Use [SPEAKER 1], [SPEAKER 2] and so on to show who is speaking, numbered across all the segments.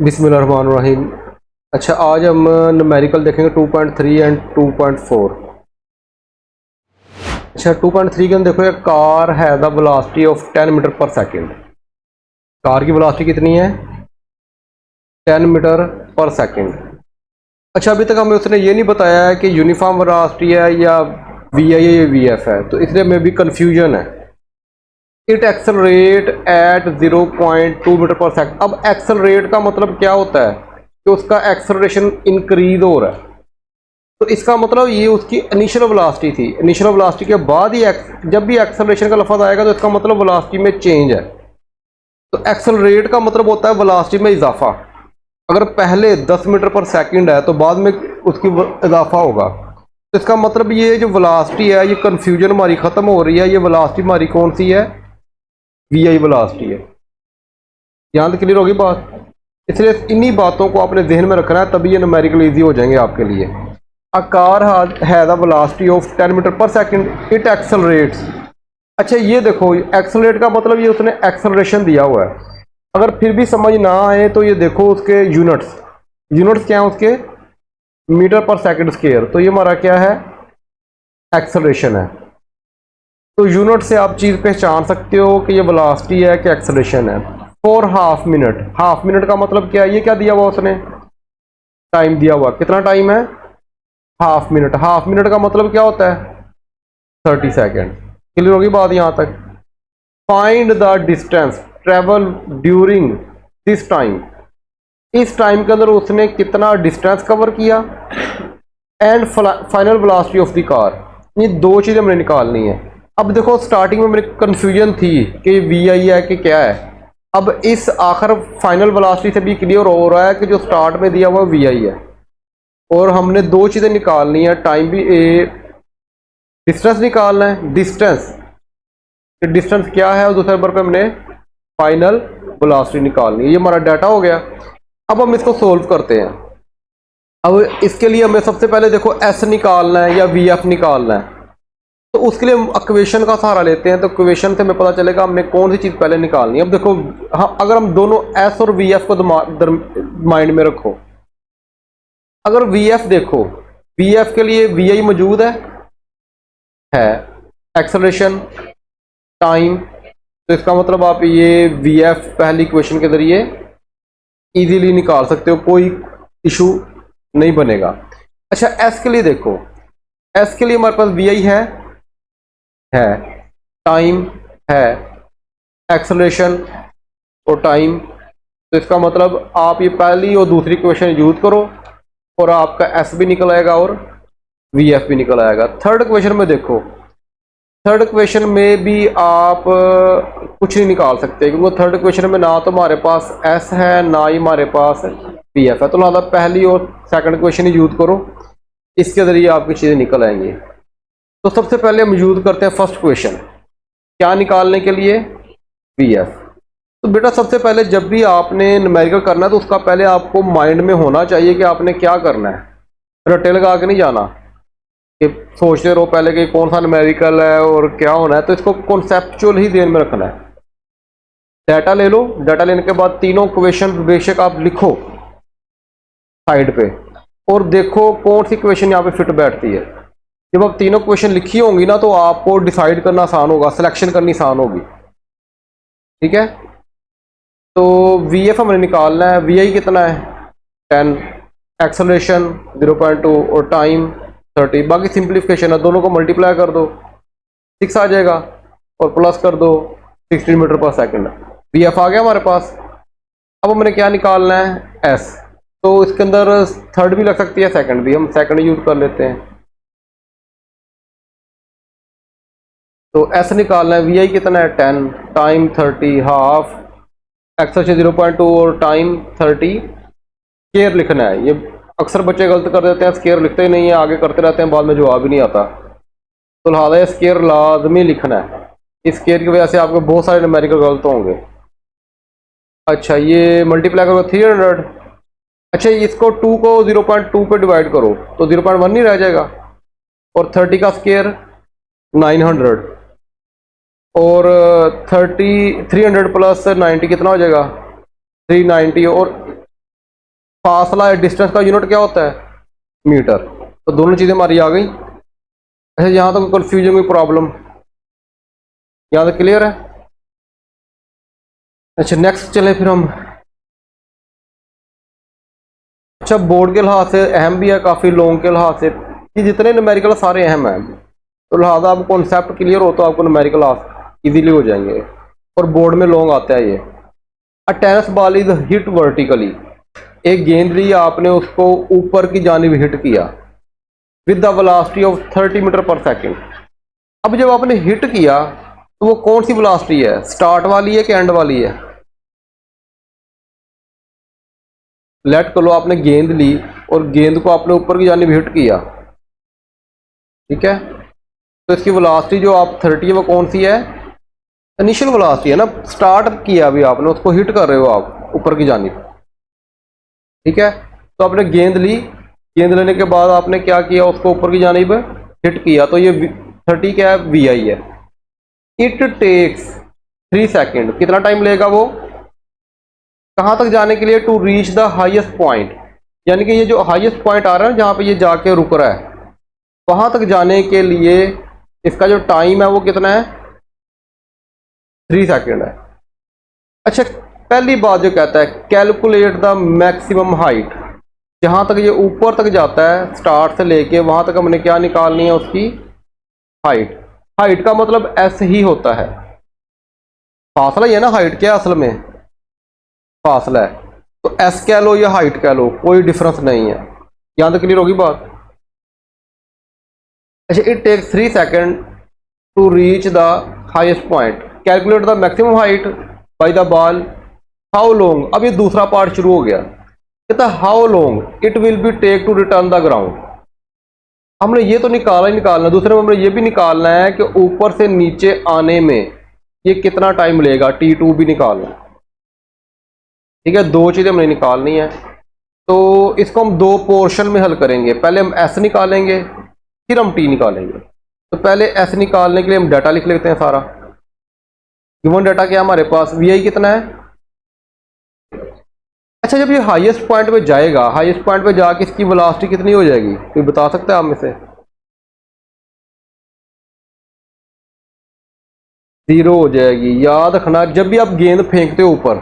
[SPEAKER 1] बिस्मिल्लाहिर्रहमानिर्रहीम। अच्छा, आज हम न्यूमेरिकल देखेंगे 2.3 एंड 2.4। अच्छा, 2.3 के अंदर देखो, एक कार है the velocity of 10 meter per second. Car की वेलोसिटी कितनी है? 10 मीटर पर सेकंड। अच्छा, अभी तक हमें उसने ये नहीं बताया है कि यूनिफॉर्म वेलोसिटी है या वी आई है या वी एफ है, तो इसलिए हमें भी कन्फ्यूजन है। It accelerate eight 0.2 metre per second. अब एक्सेलरेट का मतलब क्या होता है कि उसका एक्सेलरेशन इंक्रीज हो रहा है, तो इसका मतलब ये उसकी इनिशियल वेलोसिटी थी। इनिशियल वेलोसिटी के बाद ही जब भी एक्सेलरेशन का लफ्ज़ आएगा तो इसका मतलब वेलोसिटी में चेंज है। तो एक्सेलरेट का मतलब होता है वेलोसिटी में इजाफा। अगर पहले 10 मीटर पर सेकंड है तो बाद में उसकी इजाफा होगा, तो इसका मतलब ये जो वेलोसिटी है, ये कन्फ्यूजन हमारी ख़त्म हो रही है। ये वेलोसिटी हमारी कौन सी है? वी आई वेलोसिटी है। यहाँ तक क्लियर होगी बात? इसलिए इन्हीं बातों को आपने जहन में रखना है, तभी ये न्यूमेरिकल ईजी हो जाएंगे आपके लिए। A car has a velocity of 10 meter per second, it accelerates. अच्छा, ये देखो, एक्सेलरेट का मतलब ये उसने एक्सेलरेशन दिया हुआ है। अगर फिर भी समझ ना आए तो ये देखो उसके यूनिट्स। यूनिट्स क्या है उसके? Metre per second square. तो ये हमारा क्या है? एक्सेलरेशन है। तो यूनिट से आप चीज़ पहचान सकते हो कि ये वेलोसिटी है कि एक्सेलरेशन है। For half minute. Half minute का मतलब क्या है? ये क्या दिया हुआ उसने? टाइम दिया हुआ। कितना टाइम है? Half minute. हाफ मिनट का मतलब क्या होता है? 30 सेकेंड। क्लियर होगी बात यहाँ तक? Find the distance travel during this time. इस टाइम के अंदर उसने कितना डिस्टेंस कवर किया, and final velocity of the car. ये दो चीज़ें हमने निकालनी है। अब देखो, स्टार्टिंग में मेरी कन्फ्यूजन थी कि वी आई है कि क्या है। अब इस आखिर फाइनल वेलोसिटी से भी क्लियर हो रहा है कि जो स्टार्ट में दिया हुआ वी आई है, और हमने दो चीज़ें निकालनी है। टाइम भी डिस्टेंस निकालना है। डिस्टेंस, डिस्टेंस क्या है, और दूसरे नंबर पे हमने फाइनल वेलोसिटी निकालनी है। ये हमारा डाटा हो गया। अब हम इसको सोल्व करते हैं। अब इसके लिए हमें सबसे पहले देखो एस निकालना है या वी एफ निकालना है, तो उसके लिए हम इक्वेशन का सहारा लेते हैं। तो इक्वेशन से हमें पता चलेगा हमने कौन सी चीज़ पहले निकालनी है। अब देखो, हाँ, अगर हम दोनों एस और वी एफ को माइंड में रखो। अगर वी एफ देखो, वी एफ के लिए वी आई मौजूद है एक्सेलरेशन, टाइम। तो इसका मतलब आप ये वी एफ पहली इक्वेशन के जरिए इजीली निकाल सकते हो, कोई इशू नहीं बनेगा। अच्छा, एस के लिए देखो। एस के लिए हमारे पास वी आई है, टाइम है, एक्सेलरेशन और टाइम। तो इसका मतलब आप ये पहली और दूसरी इक्वेशन यूज करो और आपका एस भी निकल आएगा और वी एफ भी निकल आएगा। थर्ड इक्वेशन में देखो, थर्ड इक्वेशन में भी आप कुछ नहीं निकाल सकते, क्योंकि थर्ड इक्वेशन में ना तो हमारे पास एस है ना ही हमारे पास वी एफ है। तो लिहाजा पहली और सेकंड इक्वेशन ही यूज करो, इसके जरिए आपकी चीज़ें निकल आएंगी। तो सबसे पहले हम यूज करते हैं फर्स्ट क्वेश्चन। क्या निकालने के लिए? V F. तो बेटा, सबसे पहले जब भी आपने न्यूमेरिकल करना है तो उसका पहले आपको माइंड में होना चाहिए कि आपने क्या करना है। रट्टे लगा के नहीं जाना कि सोचते रहो पहले कि कौन सा न्यूमेरिकल है और क्या होना है। तो इसको कॉन्सेप्चुअल ही ध्यान में रखना है। डाटा ले लो। डाटा लेने के बाद तीनों क्वेश्चन बेशक आप लिखो साइड पे, और देखो कौन सी क्वेश्चन यहाँ पे फिट बैठती है। जब आप तीनों क्वेश्चन लिखी होंगी ना, तो आपको डिसाइड करना आसान होगा, सिलेक्शन करनी आसान होगी। ठीक है? तो वी एफ हमने निकालना है। वी आई कितना है? 10, एक्सेलरेशन 0.2 और टाइम 30। बाकी सिंप्लीफिकेशन है, दोनों को मल्टीप्लाई कर दो, 6 आ जाएगा, और प्लस कर दो 16 metre per second. V F आ गया हमारे पास। अब हमने क्या निकालना है? एस। तो इसके अंदर थर्ड भी लग सकती है, सेकंड भी। हम सेकंड यूज कर लेते हैं। तो एस निकालना है। वी आई कितना है? 10, टाइम 30, हाफ, एक्सेलरेशन 0.2 और टाइम 30। स्केयर लिखना है। ये अक्सर बच्चे गलत कर देते हैं, स्केयर लिखते ही नहीं है, आगे करते रहते हैं, बाद में जवाब ही नहीं आता। तो लिहाजा ये स्केयर लाजमी लिखना है। इस स्केयर की वजह से आपके बहुत सारे न्यूमेरिकल गलत होंगे। अच्छा, ये मल्टीप्लाई करो 300। अच्छा, इसको 2 को 0.2 पे डिवाइड करो तो 0.1 नहीं रह जाएगा, और 30 का स्केयर 900, और 300 प्लस 90 कितना हो जाएगा? 390, और फासला या डिस्टेंस का यूनिट क्या होता है? मीटर। तो दोनों चीज़ें हमारी आ गई। अच्छा, यहाँ तक कन्फ्यूजन, कोई प्रॉब्लम? यहाँ तक क्लियर है? अच्छा, नेक्स्ट चले फिर हम। अच्छा, बोर्ड के लिहाज से अहम भी है काफ़ी, लॉन्ग के लिहाज से, ये जितने न्यूमेरिकल सारे अहम हैं, तो लिहाजा आपको कॉन्सेप्ट क्लियर हो तो आपको न्यूमेरिकल इजीली हो जाएंगे। और बोर्ड में लॉन्ग आता है ये। A tennis ball is hit vertically, एक गेंद ली, आपने उसको ऊपर की जानिब हिट किया with the velocity of 30 meter per second. अब जब आपने हिट किया तो वो कौन सी वेलोसिटी है? स्टार्ट वाली है कि एंड वाली है? लेट कर लो आपने गेंद ली और गेंद को आपने ऊपर की जानिब हिट किया, ठीक है, तो इसकी वेलोसिटी जो आप 30 है वो कौन सी है? इनिशियल वेलोसिटी है ना, स्टार्ट किया अभी आपने, उसको हिट कर रहे हो आप ऊपर की जानिब, ठीक है। तो आपने गेंद ली, गेंद लेने के बाद आपने क्या किया? उसको ऊपर की जानिब हिट किया, तो ये 30 क्या है? वी आई है। इट टेक्स 3 सेकेंड, कितना टाइम लेगा वो कहाँ तक जाने के लिए? To reach the highest point, यानी कि ये जो हाईएस्ट पॉइंट आ रहा है जहाँ पे ये जाके रुक रहा है, वहां तक जाने के लिए इसका जो टाइम है वो कितना है? 3 सेकेंड है। अच्छा, पहली बात जो कहता है कैलकुलेट द मैक्सिमम हाइट, जहां तक ये ऊपर तक जाता है स्टार्ट से लेके वहां तक हमने क्या निकालनी है? उसकी हाइट। हाइट का मतलब एस ही होता है, फासला ही है ना, हाइट क्या है असल में? फासला है। तो एस कह लो या हाइट कह लो, कोई डिफरेंस नहीं है। यहां तक क्लियर होगी बात? अच्छा, it takes 3 second to reach the highest point, calculate the maximum height by the ball, how long. अब ये दूसरा पार्ट शुरू हो गया, कहता how long it will be take to return the ground. हमने ये तो निकाला ही निकालना, दूसरे में हमने ये भी निकालना है कि ऊपर से नीचे आने में ये कितना टाइम लेगा, T2 भी निकालना, ठीक है। दो चीज़ें हमने निकालनी है, तो इसको हम दो पोर्शन में हल करेंगे। पहले हम S निकालेंगे, फिर हम T निकालेंगे। तो पहले S निकालने के लिए हम डाटा लिख लेते हैं सारा। गिवन डाटा क्या हमारे पास? VI कितना है? अच्छा, जब ये हाईएस्ट पॉइंट पे जाएगा, हाईएस्ट पॉइंट पे जाके इसकी वेलोसिटी कितनी हो जाएगी, कोई बता सकता है आप में से? 0 हो जाएगी। याद रखना, जब भी आप गेंद फेंकते हो ऊपर,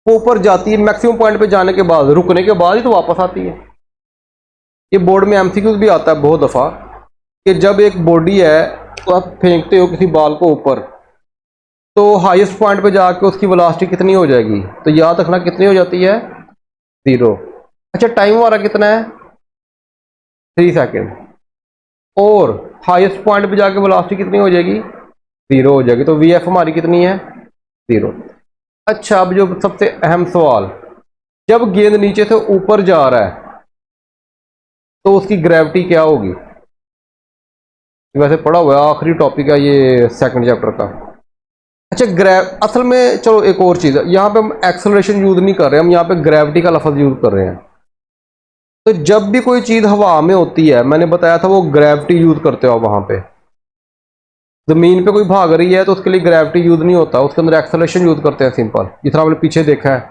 [SPEAKER 1] वो ऊपर जाती है मैक्सिमम पॉइंट पे जाने के बाद, रुकने के बाद ही तो वापस आती है। ये बोर्ड में MCQ भी आता है बहुत दफ़ा कि जब एक बॉडी है तो आप फेंकते हो किसी बॉल को ऊपर, तो हाईएस्ट पॉइंट पे जाके उसकी वेलोसिटी कितनी हो जाएगी? तो याद रखना कितनी हो जाती है? 0। अच्छा, टाइम हमारा कितना है? 3 सेकेंड। और हाईएस्ट पॉइंट पे जाके वेलोसिटी कितनी हो जाएगी? 0 हो जाएगी। तो VF हमारी कितनी है? 0। अच्छा, अब जो सबसे अहम सवाल, जब गेंद नीचे से ऊपर जा रहा है तो उसकी ग्रेविटी क्या होगी? वैसे पढ़ा हुआ है, आखिरी टॉपिक है ये सेकंड चैप्टर का। अच्छा, असल में चलो एक और चीज़ है, यहाँ पे हम एक्सेलरेशन यूज नहीं कर रहे, हम यहाँ पे ग्रेविटी का लफ्ज यूज कर रहे हैं। तो जब भी कोई चीज़ हवा में होती है, मैंने बताया था वो ग्रेविटी यूज करते हो वहाँ पे। जमीन पे कोई भाग रही है तो उसके लिए ग्रेविटी यूज नहीं होता, उसके अंदर एक्सेलरेशन यूज करते हैं सिंपल। जिस तरह हमने पीछे देखा है,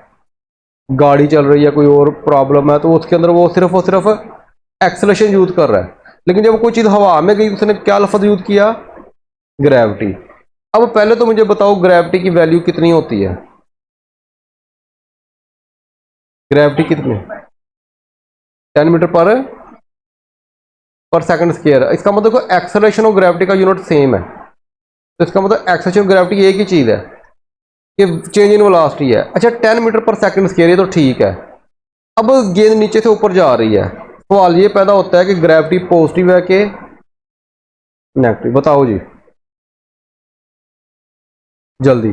[SPEAKER 1] गाड़ी चल रही है, कोई और प्रॉब्लम है, तो उसके अंदर वो सिर्फ एक्सेलरेशन यूज कर रहा है। लेकिन जब कोई चीज़ हवा में गई, उसने क्या लफ्ज यूज किया? ग्रेविटी। अब पहले तो मुझे बताओ ग्रेविटी की वैल्यू कितनी होती है? ग्रेविटी कितनी? 10 मीटर पर सेकंड स्क्वायर। इसका मतलब एक्सेलरेशन और ग्रेविटी का यूनिट सेम है, तो इसका मतलब एक्सेलरेशन और ग्रेविटी एक ही चीज़ है कि चेंज इन वेलोसिटी है। अच्छा, 10 मीटर पर सेकंड स्क्वायर, ये तो ठीक है। अब गेंद नीचे से ऊपर जा रही है, सवाल ये पैदा होता है कि ग्रेविटी पॉजिटिव है कि नेगेटिव? बताओ जी जल्दी।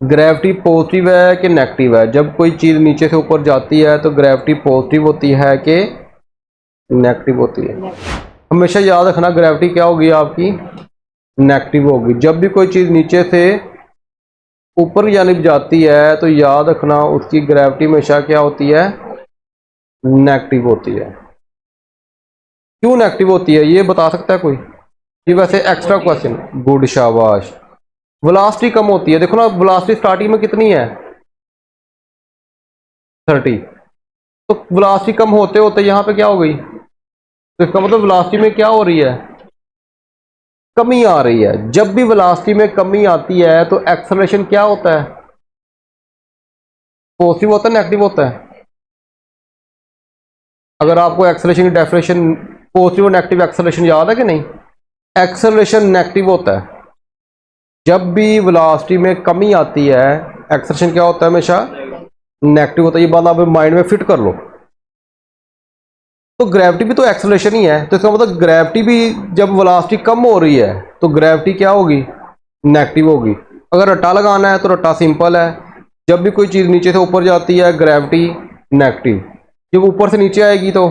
[SPEAKER 1] ग्रेविटी पॉजिटिव है कि नेगेटिव है? जब कोई चीज़ नीचे से ऊपर जाती है तो ग्रेविटी पॉजिटिव होती है कि नेगेटिव होती है? हमेशा याद रखना ग्रेविटी क्या होगी आपकी? नेगेटिव होगी। जब भी कोई चीज़ नीचे से ऊपर की जानिब जाती है तो याद रखना उसकी ग्रेविटी हमेशा क्या होती है? नेगेटिव होती है। क्यों नेगेटिव होती है ये बता सकता है कोई? ये वैसे एक्स्ट्रा क्वेश्चन। गुड, शाबाश। वेलोसिटी कम होती है, देखो ना वेलोसिटी स्टार्टिंग में कितनी है? 30। तो वेलोसिटी कम होते होते यहाँ पे क्या हो गई, तो इसका मतलब वेलोसिटी में क्या हो रही है, कमी आ रही है। जब भी वेलोसिटी में कमी आती है तो एक्सेलरेशन क्या होता है, पॉजिटिव होता है नेगेटिव होता है। अगर आपको एक्सेलरेशन की डेफिनेशन पॉजिटिव और नेगेटिव एक्सेलरेशन याद है कि नहीं, एक्सेलरेशन नेगेटिव होता है। जब भी वेलोसिटी में कमी आती है एक्सेलरेशन क्या होता है, हमेशा नेगेटिव होता है। ये बात आप माइंड में फिट कर लो। तो ग्रेविटी भी तो एक्सेलरेशन ही है, तो इसका मतलब ग्रेविटी भी जब वेलोसिटी कम हो रही है तो ग्रेविटी क्या होगी, नेगेटिव होगी। अगर रट्टा लगाना है तो रट्टा सिंपल है, जब भी कोई चीज़ नीचे से ऊपर जाती है ग्रेविटी नेगेटिव, जब ऊपर से नीचे आएगी तो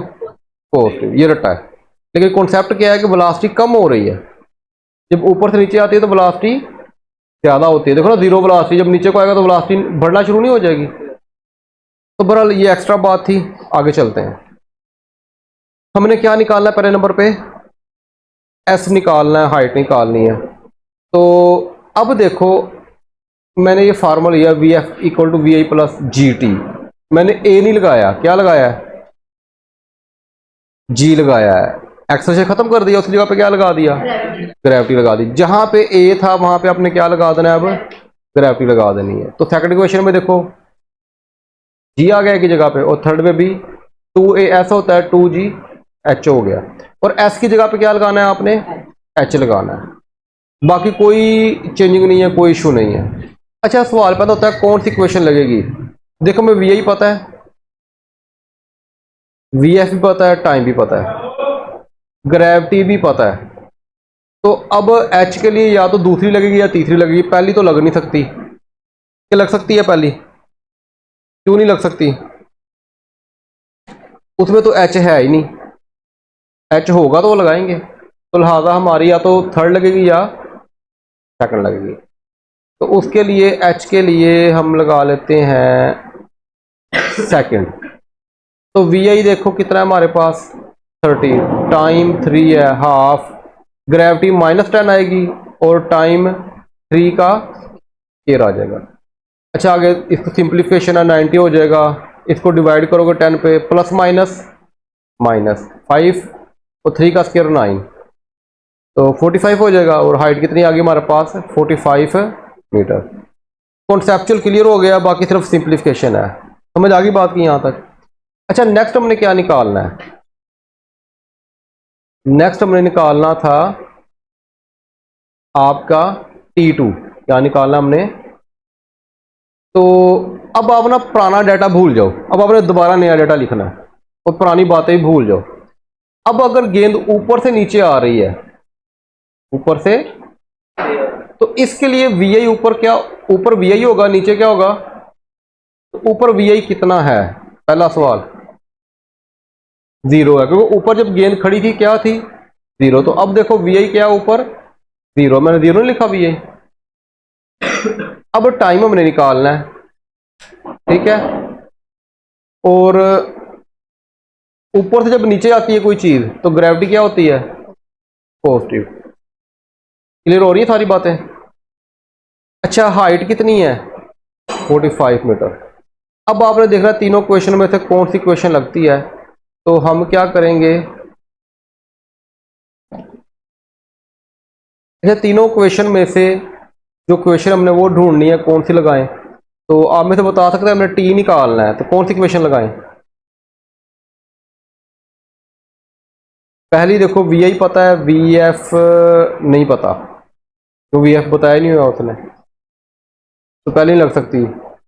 [SPEAKER 1] पॉजिटिव, ये रट्टा है। लेकिन कॉन्सेप्ट क्या है कि वेलोसिटी कम हो रही है, जब ऊपर से नीचे आती है तो वेलोसिटी ज़्यादा होती है। देखो ना, जीरो वेलोसिटी जब नीचे को आएगा तो वेलोसिटी बढ़ना शुरू नहीं हो जाएगी। तो बहरहाल ये एक्स्ट्रा बात थी, आगे चलते हैं। हमने क्या निकालना है, पहले नंबर पे एस निकालना है, हाइट निकालनी है। तो अब देखो, मैंने ये फार्मूला लिया v f equal to v i plus g t. मैंने ए नहीं लगाया, क्या लगाया है, जी लगाया है। एक्सेलरेशन खत्म कर दिया, उस जगह पे क्या लगा दिया, ग्रेविटी लगा दी। जहां पे ए था वहां पे आपने क्या लगा देना है, अब ग्रेविटी लगा देनी है। तो सेकंड क्वेश्चन में देखो जी आ गया की जगह पे, और थर्ड में भी 2a s होता है, 2g h हो गया। और s की जगह पे क्या लगाना है आपने, h लगाना है। बाकी कोई चेंजिंग नहीं है, कोई इशू नहीं है। अच्छा, सवाल पैदा होता है कौन सी इक्वेशन लगेगी। देखो, मैं वी आई पता है, वी एफ भी पता है, टाइम भी पता है, ग्रेविटी भी पता है। तो अब एच के लिए या तो दूसरी लगेगी या तीसरी लगेगी, पहली तो लग नहीं सकती। क्या लग सकती है पहली, क्यों नहीं लग सकती, उसमें तो एच है ही नहीं। एच होगा तो वो लगाएंगे, तो लिहाजा हमारी या तो थर्ड लगेगी या सेकंड लगेगी। तो उसके लिए एच के लिए हम लगा लेते हैं सेकंड। तो वी आई देखो कितना है हमारे पास, 30, टाइम 3 है, हाफ, ग्रेविटी -10 आएगी और टाइम 3 का केयर आ जाएगा। अच्छा, आगे इसको सिंप्लीफिकेशन है, 90 हो जाएगा। इसको डिवाइड करोगे 10 पे, प्लस माइनस माइनस 5 और 3 का स्क्वायर 9, तो 45 हो जाएगा। और हाइट कितनी आ गई हमारे पास, 45 मीटर। कॉन्सेप्चुअल क्लियर हो गया, बाकी सिर्फ सिंप्लीफिकेशन है। समझ आ गई बात की यहाँ तक। अच्छा, नेक्स्ट हमने क्या निकालना है, नेक्स्ट हमने निकालना था आपका T2। क्या निकालना हमने, तो अब आप ना पुराना डाटा भूल जाओ, अब आपने दोबारा नया डाटा लिखना है और पुरानी बातें भी भूल जाओ। अब अगर गेंद ऊपर से नीचे आ रही है, ऊपर से, तो इसके लिए वी आई ऊपर क्या, ऊपर वी आई होगा, नीचे क्या होगा, तो ऊपर वी आई कितना है, पहला सवाल 0 है, क्योंकि ऊपर जब गेंद खड़ी थी क्या थी, 0। तो अब देखो वी आई क्या ऊपर 0, मैंने 0 नहीं लिखा वी आई। अब टाइम हमने निकालना है, ठीक है। और ऊपर से जब नीचे आती है कोई चीज तो ग्रेविटी क्या होती है, पॉजिटिव। क्लियर हो रही है सारी बातें। अच्छा, हाइट कितनी है, 45 मीटर। अब आपने देखना तीनों क्वेश्चन में से कौन सी क्वेश्चन लगती है, तो हम क्या करेंगे, अच्छा तीनों क्वेश्चन में से जो क्वेश्चन हमने वो ढूंढनी है कौन सी लगाएं, तो आप में से बता सकते हैं हमने टी निकालना है, तो कौन सी क्वेश्चन लगाएं। पहली देखो वी आई पता है, वी एफ नहीं पता, तो वी एफ बताया नहीं हुआ उसने, तो पहले नहीं लग सकती,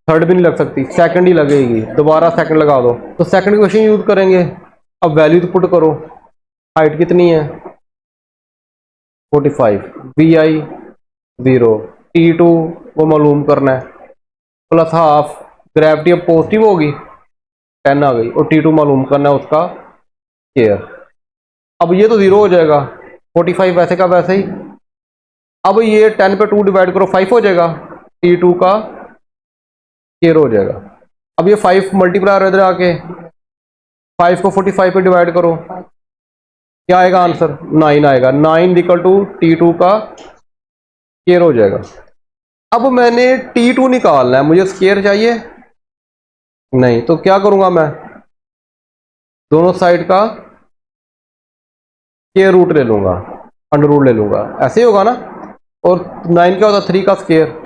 [SPEAKER 1] थर्ड भी नहीं लग सकती, सेकंड ही लगेगी। दोबारा सेकंड लगा दो, तो सेकंड क्वेश्चन यूज करेंगे। अब वैल्यू तो पुट करो, हाइट कितनी है 45, वी आई 0, T2 वो मालूम करना है, प्लस हाफ, ग्रेविटी अब पॉजिटिव होगी 10 आ गई, और T2 मालूम करना है उसका केयर। अब ये तो 0 हो जाएगा, 45 वैसे का वैसे ही। अब ये 10 पे 2 डिवाइड करो, 5 हो जाएगा, T2 का केयर हो जाएगा। अब ये 5 मल्टीप्लाई इधर आके 5 को 45 पे डिवाइड करो, क्या आएगा आंसर, 9 आएगा। 9 इक्वल टू T2 का स्क्वायर हो जाएगा। अब मैंने T2 निकालना है, मुझे स्क्वायर चाहिए, नहीं, तो क्या करूंगा मैं, दोनों साइड का स्क्वायर रूट ले लूंगा, अंडर रूट ले लूंगा, ऐसे ही होगा ना। और 9 क्या होता है, 3 का स्क्वायर,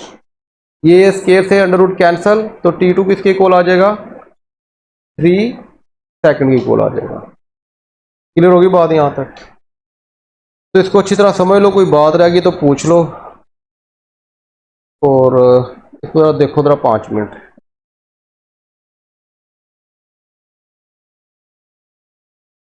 [SPEAKER 1] ये स्क्वायर से अंडर रूट कैंसल, तो T2 किसके इक्वल आ जाएगा, 3 सेकंड के इक्वल आ जाएगा। क्लियर होगी बात यहाँ तक। तो इसको अच्छी तरह समझ लो, कोई बात रहेगी तो पूछ लो, और इसको जरा देखो जरा 5 मिनट।